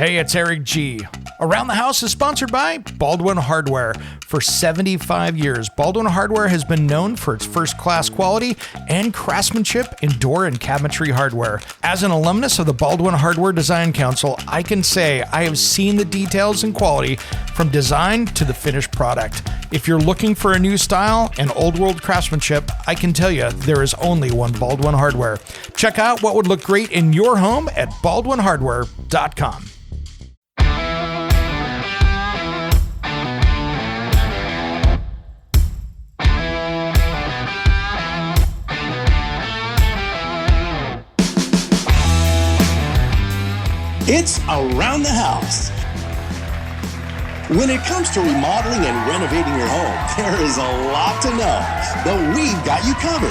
Hey, it's Eric G. Around the House is sponsored by Baldwin Hardware. For 75 years, Baldwin Hardware has been known for its first-class quality and craftsmanship in door and cabinetry hardware. As an alumnus of the Baldwin Hardware Design Council, I can say I have seen the details and quality from design to the finished product. If you're looking for a new style and old-world craftsmanship, I can tell you there is only one Baldwin Hardware. Check out what would look great in your home at baldwinhardware.com. It's Around the House. When it comes to remodeling and renovating your home, there is a lot to know, but we've got you covered.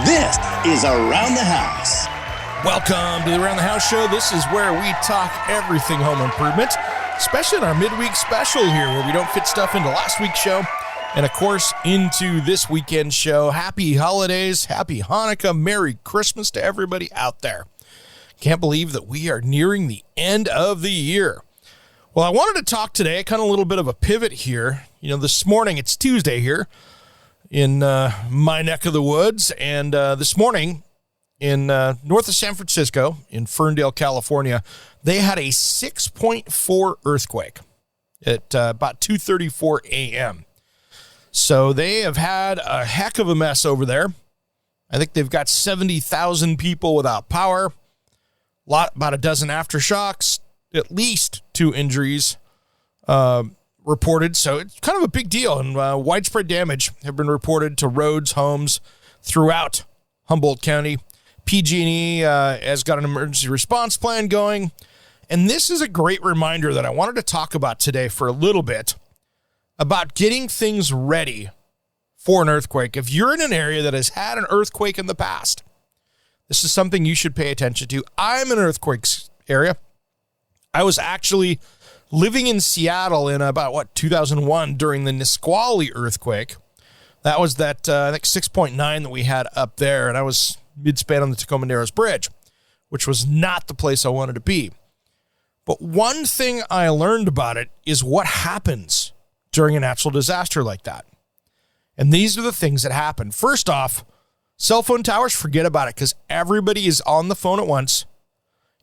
This is Around the House. Welcome to the Around the House show. This is where we talk everything home improvement, especially in our midweek special here where we don't fit stuff into last week's show and, of course, into this weekend's show. Happy holidays, happy Hanukkah, Merry Christmas to everybody out there. Can't believe that we are nearing the end of the year. Well, I wanted to talk today, kind of a little bit of a pivot here. You know, this morning, it's Tuesday here in my neck of the woods. And this morning in north of San Francisco, in Ferndale, California, they had a 6.4 earthquake at about 2:34 a.m. So they have had a heck of a mess over there. I think they've got 70,000 people without power. About a dozen aftershocks, at least 2 injuries reported. So it's kind of a big deal, and widespread damage have been reported to roads, homes throughout Humboldt County. PG&E has got an emergency response plan going, and this is a great reminder that I wanted to talk about today for a little bit about getting things ready for an earthquake. If you're in an area that has had an earthquake in the past, this is something you should pay attention to. I'm in an earthquake area. I was actually living in Seattle in about, 2001 during the Nisqually earthquake. That was that, I think, 6.9 that we had up there, and I was mid-span on the Tacoma Narrows Bridge, which was not the place I wanted to be. But one thing I learned about it is what happens during a natural disaster like that. And these are the things that happen. First off, cell phone towers, forget about it, because everybody is on the phone at once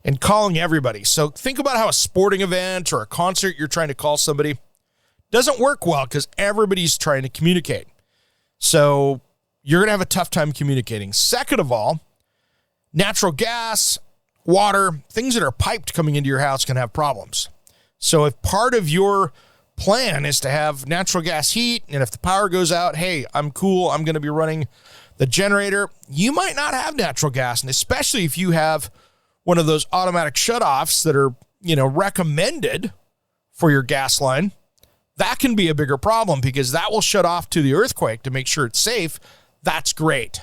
and calling everybody. So think about how a sporting event or a concert, you're trying to call somebody, doesn't work well because everybody's trying to communicate. So you're going to have a tough time communicating. Second of all, natural gas, water, things that are piped coming into your house can have problems. So if part of your plan is to have natural gas heat, and if the power goes out, hey, I'm cool, I'm going to be running the generator, you might not have natural gas. And especially if you have one of those automatic shutoffs that are, recommended for your gas line, that can be a bigger problem because that will shut off to the earthquake to make sure it's safe. That's great.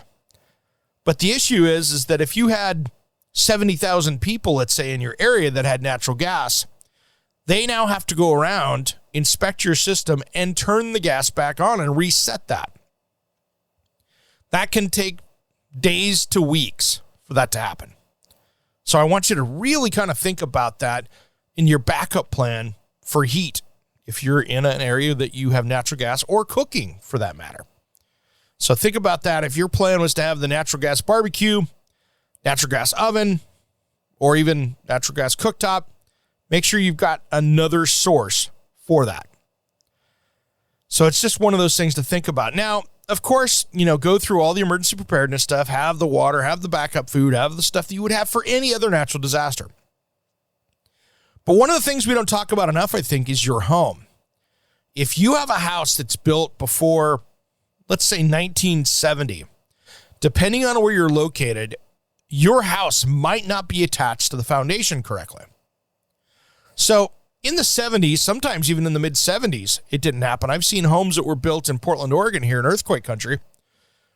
But the issue is that if you had 70,000 people, let's say, in your area that had natural gas, they now have to go around, inspect your system, and turn the gas back on and reset that. That can take days to weeks for that to happen. So I want you to really kind of think about that in your backup plan for heat if you're in an area that you have natural gas, or cooking for that matter. So think about that. If your plan was to have the natural gas barbecue, natural gas oven, or even natural gas cooktop, make sure you've got another source for that. So it's just one of those things to think about. Now, of course, go through all the emergency preparedness stuff, have the water, have the backup food, have the stuff that you would have for any other natural disaster. But one of the things we don't talk about enough, I think, is your home. If you have a house that's built before, let's say 1970, depending on where you're located, your house might not be attached to the foundation correctly. So in the 70s, sometimes even in the mid-70s, it didn't happen. I've seen homes that were built in Portland, Oregon, here in earthquake country,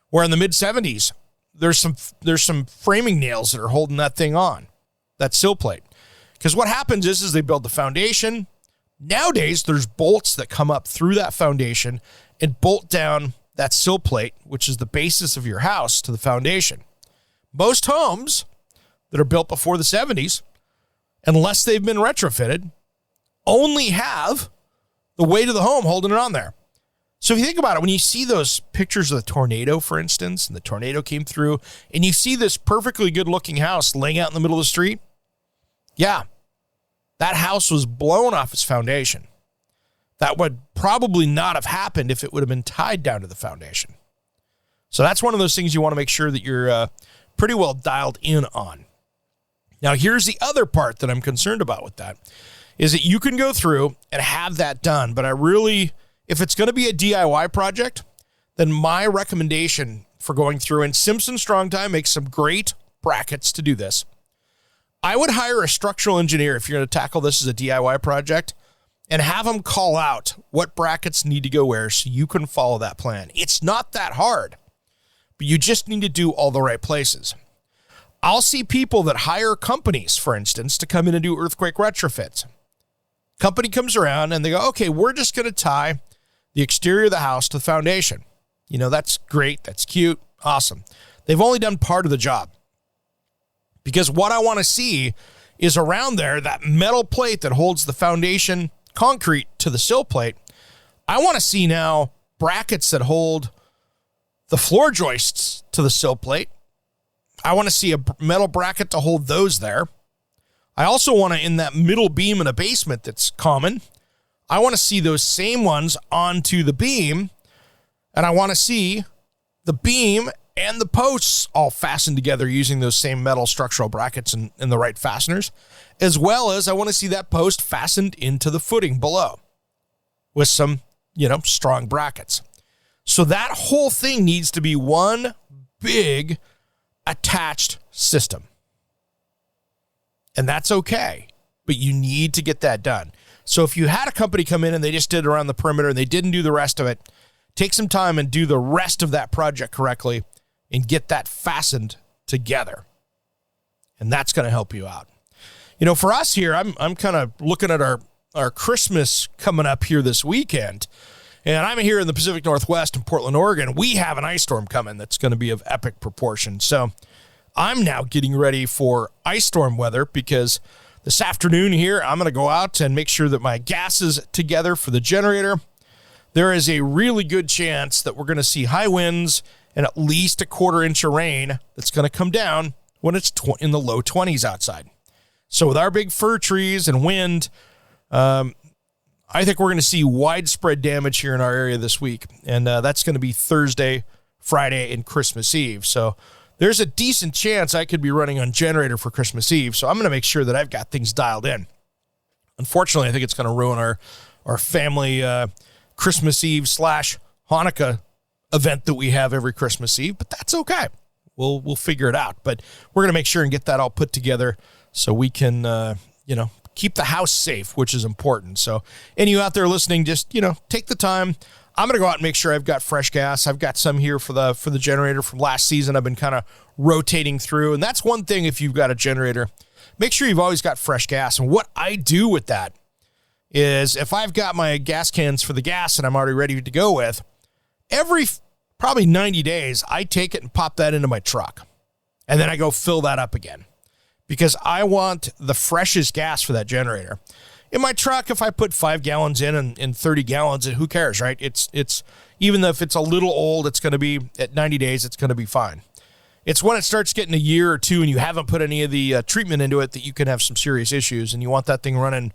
where in the mid-70s, there's some framing nails that are holding that thing on, that sill plate. Because what happens is they build the foundation. Nowadays, there's bolts that come up through that foundation and bolt down that sill plate, which is the basis of your house, to the foundation. Most homes that are built before the 70s unless they've been retrofitted, only have the weight of the home holding it on there. So if you think about it, when you see those pictures of the tornado, for instance, and the tornado came through, and you see this perfectly good-looking house laying out in the middle of the street, yeah, that house was blown off its foundation. That would probably not have happened if it would have been tied down to the foundation. So that's one of those things you want to make sure that you're pretty well dialed in on. Now, here's the other part that I'm concerned about with that, is that you can go through and have that done, but if it's going to be a DIY project, then my recommendation for going through, and Simpson Strong Tie makes some great brackets to do this, I would hire a structural engineer if you're going to tackle this as a DIY project and have them call out what brackets need to go where so you can follow that plan. It's not that hard, but you just need to do all the right places. I'll see people that hire companies, for instance, to come in and do earthquake retrofits. Company comes around and they go, okay, we're just going to tie the exterior of the house to the foundation. You know, that's great. That's cute. Awesome. They've only done part of the job. Because what I want to see is around there, that metal plate that holds the foundation concrete to the sill plate. I want to see now brackets that hold the floor joists to the sill plate. I want to see a metal bracket to hold those there. I also want to, in that middle beam in a basement that's common, I want to see those same ones onto the beam, and I want to see the beam and the posts all fastened together using those same metal structural brackets and the right fasteners, as well as I want to see that post fastened into the footing below with some, strong brackets. So that whole thing needs to be one big attached system. And that's okay, but you need to get that done. So if you had a company come in and they just did it around the perimeter and they didn't do the rest of it, take some time and do the rest of that project correctly and get that fastened together. And that's going to help you out. For us here, I'm kind of looking at our Christmas coming up here this weekend. And I'm here in the Pacific Northwest in Portland, Oregon. We have an ice storm coming that's going to be of epic proportion. So I'm now getting ready for ice storm weather because this afternoon here, I'm going to go out and make sure that my gas is together for the generator. There is a really good chance that we're going to see high winds and at least a 1/4 inch of rain that's going to come down when it's in the low 20s outside. So with our big fir trees and wind, I think we're going to see widespread damage here in our area this week. And that's going to be Thursday, Friday, and Christmas Eve. So there's a decent chance I could be running on generator for Christmas Eve. So I'm going to make sure that I've got things dialed in. Unfortunately, I think it's going to ruin our family Christmas Eve / Hanukkah event that we have every Christmas Eve, but that's okay. We'll figure it out. But we're going to make sure and get that all put together so we can, keep the house safe, which is important. So any of you out there listening, just, take the time. I'm going to go out and make sure I've got fresh gas. I've got some here for the generator from last season. I've been kind of rotating through. And that's one thing, if you've got a generator, make sure you've always got fresh gas. And what I do with that is if I've got my gas cans for the gas and I'm already ready to go with, every probably 90 days, I take it and pop that into my truck. And then I go fill that up again because I want the freshest gas for that generator. In my truck, if I put 5 gallons in and 30 gallons, who cares, right? It's even if it's a little old, it's going to be at 90 days, it's going to be fine. It's when it starts getting a year or two and you haven't put any of the treatment into it that you can have some serious issues, and you want that thing running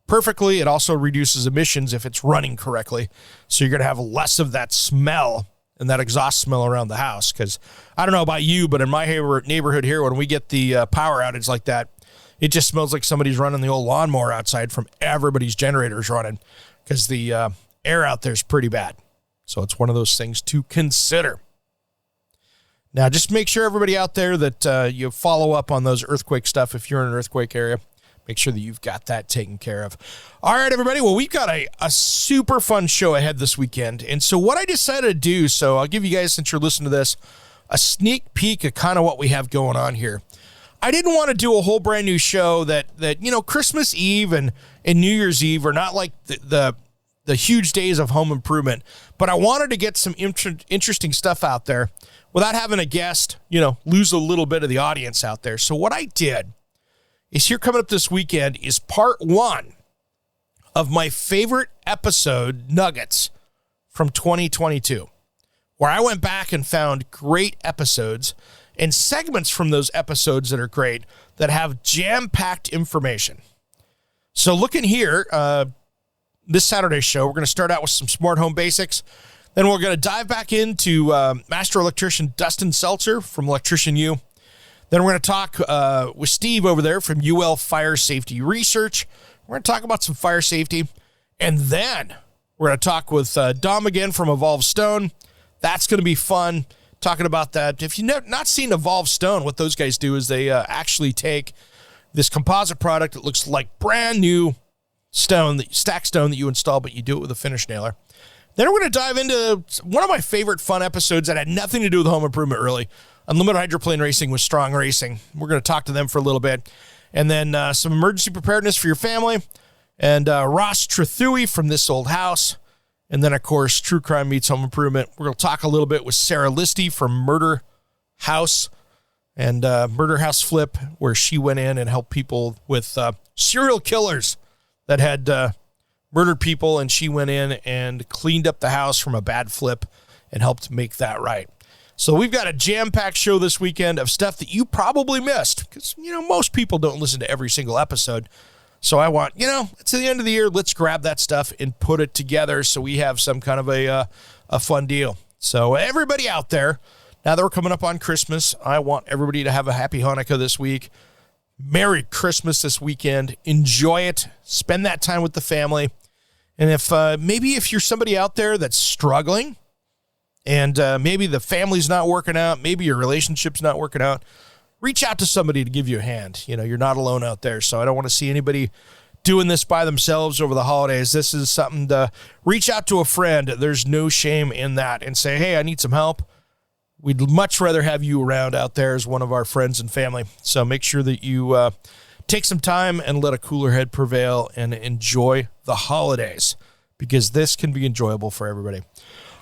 perfectly. It also reduces emissions if it's running correctly. So you're going to have less of that smell and that exhaust smell around the house. Because I don't know about you, but in my neighborhood here, when we get the power outage like that, it just smells like somebody's running the old lawnmower outside from everybody's generators running because the air out there is pretty bad. So it's one of those things to consider. Now, just make sure everybody out there that you follow up on those earthquake stuff. If you're in an earthquake area, make sure that you've got that taken care of. All right, everybody. Well, we've got a super fun show ahead this weekend. And so what I decided to do, so I'll give you guys, since you're listening to this, a sneak peek of kind of what we have going on here. I didn't want to do a whole brand new show that Christmas Eve and New Year's Eve are not like the huge days of home improvement, but I wanted to get some interesting stuff out there without having a guest, lose a little bit of the audience out there. So what I did is here coming up this weekend is part 1 of my favorite episode nuggets from 2022, where I went back and found great episodes and segments from those episodes that are great, that have jam-packed information. So looking here, this Saturday's show, we're going to start out with some smart home basics. Then we're going to dive back into master electrician Dustin Seltzer from Electrician U. Then we're going to talk with Steve over there from UL Fire Safety Research. We're going to talk about some fire safety. And then we're going to talk with Dom again from Evolve Stone. That's going to be fun, talking about that. If you've not seen Evolve Stone, what those guys do is they actually take this composite product that looks like brand new stone, stack stone that you install, but you do it with a finish nailer. Then we're going to dive into one of my favorite fun episodes that had nothing to do with home improvement, really. Unlimited Hydroplane Racing with Strong Racing. We're going to talk to them for a little bit. And then some emergency preparedness for your family. And Ross Trethui from This Old House. And then, of course, True Crime Meets Home Improvement. We're going to talk a little bit with Sarah Listy from Murder House and Murder House Flip, where she went in and helped people with serial killers that had murdered people, and she went in and cleaned up the house from a bad flip and helped make that right. So we've got a jam-packed show this weekend of stuff that you probably missed because, most people don't listen to every single episode. So I want, it's the end of the year. Let's grab that stuff and put it together so we have some kind of a fun deal. So everybody out there, now that we're coming up on Christmas, I want everybody to have a happy Hanukkah this week. Merry Christmas this weekend. Enjoy it. Spend that time with the family. And if you're somebody out there that's struggling and maybe the family's not working out, maybe your relationship's not working out, reach out to somebody to give you a hand. You're not alone out there. So I don't want to see anybody doing this by themselves over the holidays. This is something to reach out to a friend. There's no shame in that, and say, hey, I need some help. We'd much rather have you around out there as one of our friends and family. So make sure that you take some time and let a cooler head prevail and enjoy the holidays, because this can be enjoyable for everybody.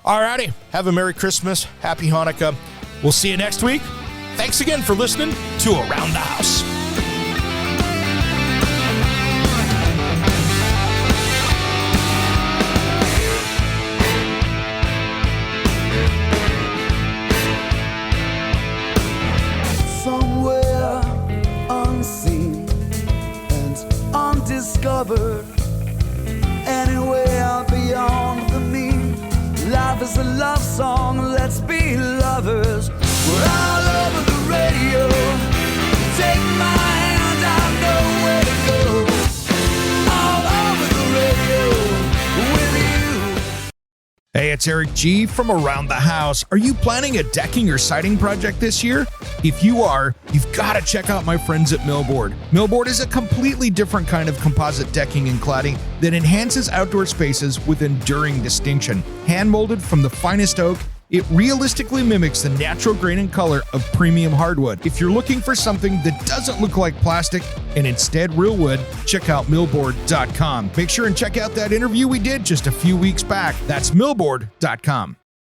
All righty. Have a Merry Christmas. Happy Hanukkah. We'll see you next week. Thanks again for listening to Around the House. Somewhere unseen and undiscovered, anywhere beyond the mean, life is a love song, let's be lovers. We're all over the radio. Take my hand, I know where to go. All over the radio with you. Hey, it's Eric G. from Around the House. Are you planning a decking or siding project this year? If you are, you've got to check out my friends at Millboard. Millboard is a completely different kind of composite decking and cladding that enhances outdoor spaces with enduring distinction. Hand-molded from the finest oak, it realistically mimics the natural grain and color of premium hardwood. If you're looking for something that doesn't look like plastic and instead real wood, check out Millboard.com. Make sure and check out that interview we did just a few weeks back. That's Millboard.com.